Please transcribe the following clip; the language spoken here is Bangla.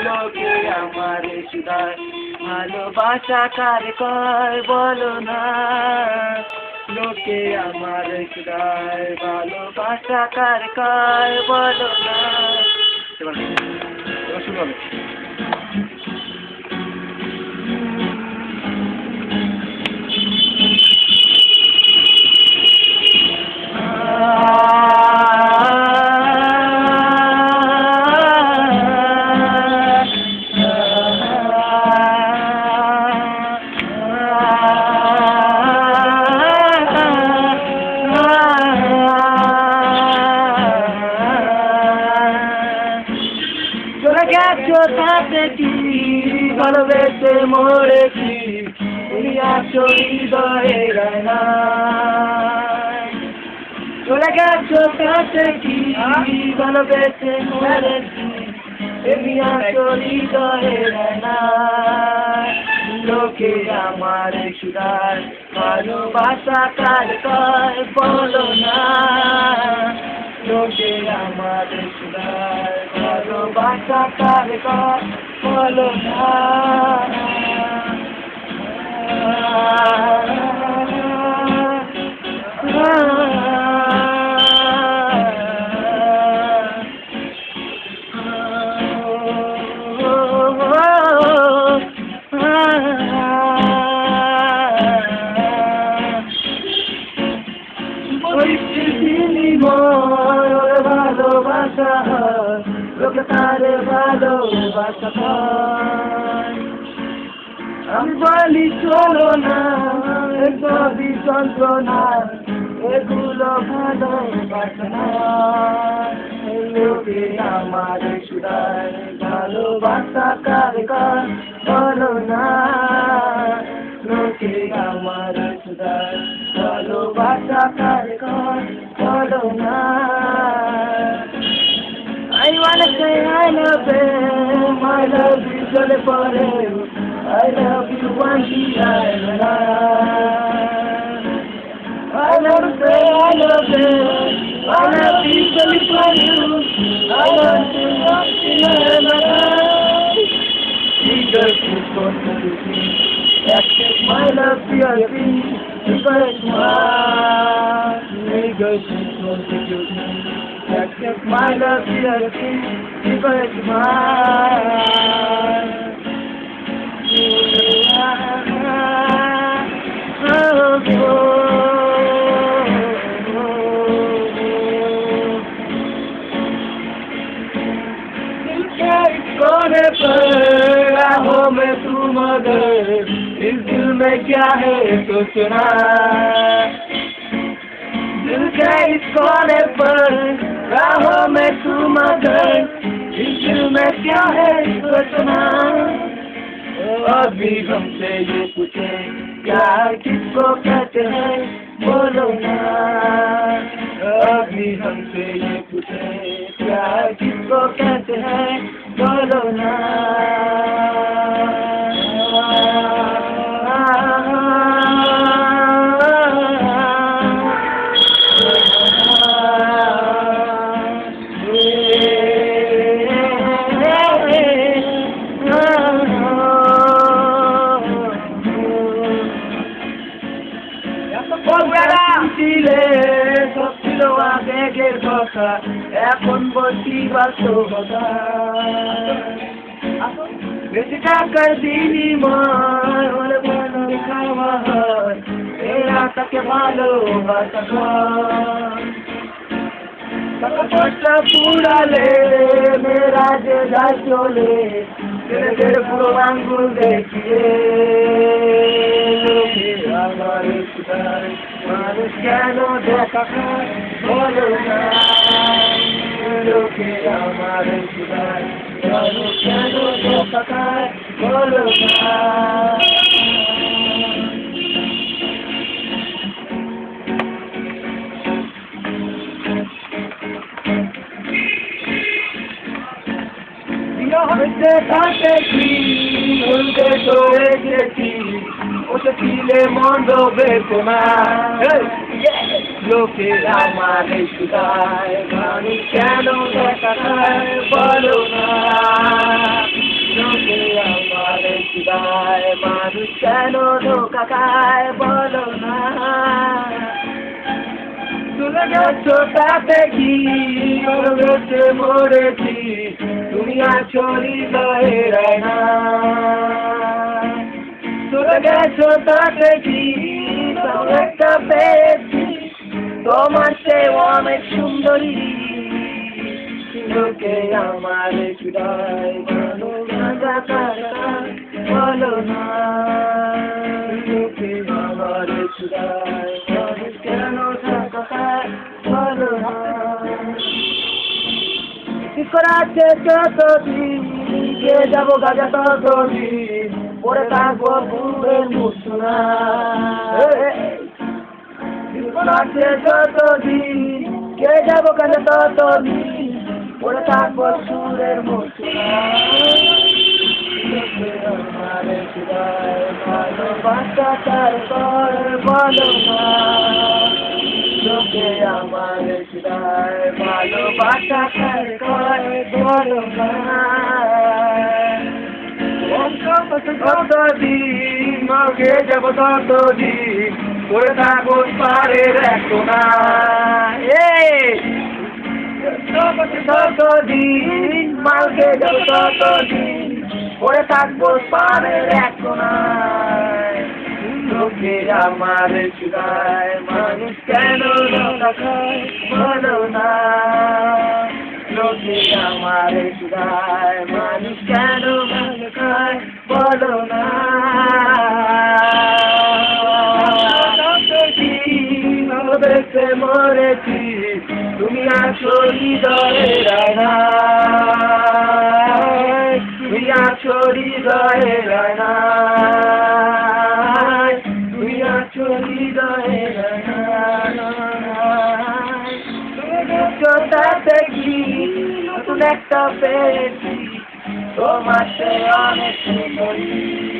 লোকে আমার সুদায় ভালোবাসা কার কয় বলো না। লোকে আমার সুদায় ভালোবাসা কার কয় বলো না। এবার শুরু হবে। সাথে কি ভালোবেসে মরেছি তুমি আছো হৃদয়ে না। চলে গেছো সাথে কি ভালোবেসে মরেছি তুমি আছো হৃদয়ে না। লোকে আমার সুদায় ভালোবাসা কার কয় বলো না। লোকে আমার সুদায় ভালোবাসা কার কয় বলো না। ভালোবাসা লোকে তারে ভালোবাসা আমি বলি চলো না সবই যন্ত্রণা এগুলো ভালোবাসা না। লোকে আমার সুদায় ভালোবাসা কার কয় বলো না। লোকে আমার সুদায় ভালোবাসা কার কয় বলো না। I wanna say I love him, I love you till it forever. I love you one day, I wanna say I love him, I love you till it forever. I love you one day, because you got to be. Accept my love for your dream, because you are, because you got to be. Accept my love for your dream, because you are. कोने पर राहों में तू मगर इस दिल में क्या है सोचना। दिल के इस कोने पर राहों में तू मगर इस दिल में क्या है सोचना। अभी हमसे ये पूछे प्यार किसको कहते हैं बोलो ना। अभी हमसे ये पूछे प्यार किसको कहते हैं बोलो ना। এখন বলছি বাস্তবতা বেশি টাকার বিনিময় হলে ভালো খাওয়া হয় এরা তাকে ভালোবাসা টাকা পয়সা পুরালে মেয়েরা যে যায় চলে ছেলেদের পুরো আঙ্গুল দেখিয়ে। আমার সুদায় মানুষ কেন দেখা খায় বলো না। লোকে আমার সুদায় মানুষ কেন দেখা খায় বলো না। কাছে কি বলতে চলে গেছি ওতে ছিলে মন্দ বেদনা। লোকে আমারে শুধায় মানুষ কেন দেখা খায় বলো না লোকে আমারে শুধায় মানুষ কেন ধোকা খায় বলো না চলে গেছো তাতে কি বেঁচে মরেছি তুমি আছো হৃদয়ের আয়না চলে গেছো তাতে কি একটা পেয়েছি তোমার সে অনেক সুন্দরী লোকে আমার চুড়ায় বলো না লোকে আমার চুড়ায় মানুষ কেন বলো না আছে যতদিন কে যাবো গাজা ততদিন পরে থাকবো পূর্বের মূর্ছনা আছে যতদিন কে যাবো গাজা ততদিন পরে থাকবো সুরের মূর্ছনা ভালোবাসা তার পর বলো না লোকে আমার চিরায় ভালোবাসা তার পর বলো না ততদিন মাকে যাব ততদিন করে থাকবো পারের এক না ততদিন মাকে যাব ততদিন করে থাকবো পারের এক না লোকে আমার চুড়ায় মানুষ কেন খায় বলো না লোকে আমার চুড়ায় মানুষ কেন খায় বলো না বেঁচে মরেছি তুমি আছো হৃদয়ের আয়নায় তুমি আছো হৃদয়ের আয়নায় তুমি আছো হৃদয়ের আয়নায় তাতে কি নতুন একটা পেয়েছি তোমার সে অনেক সুন্দরী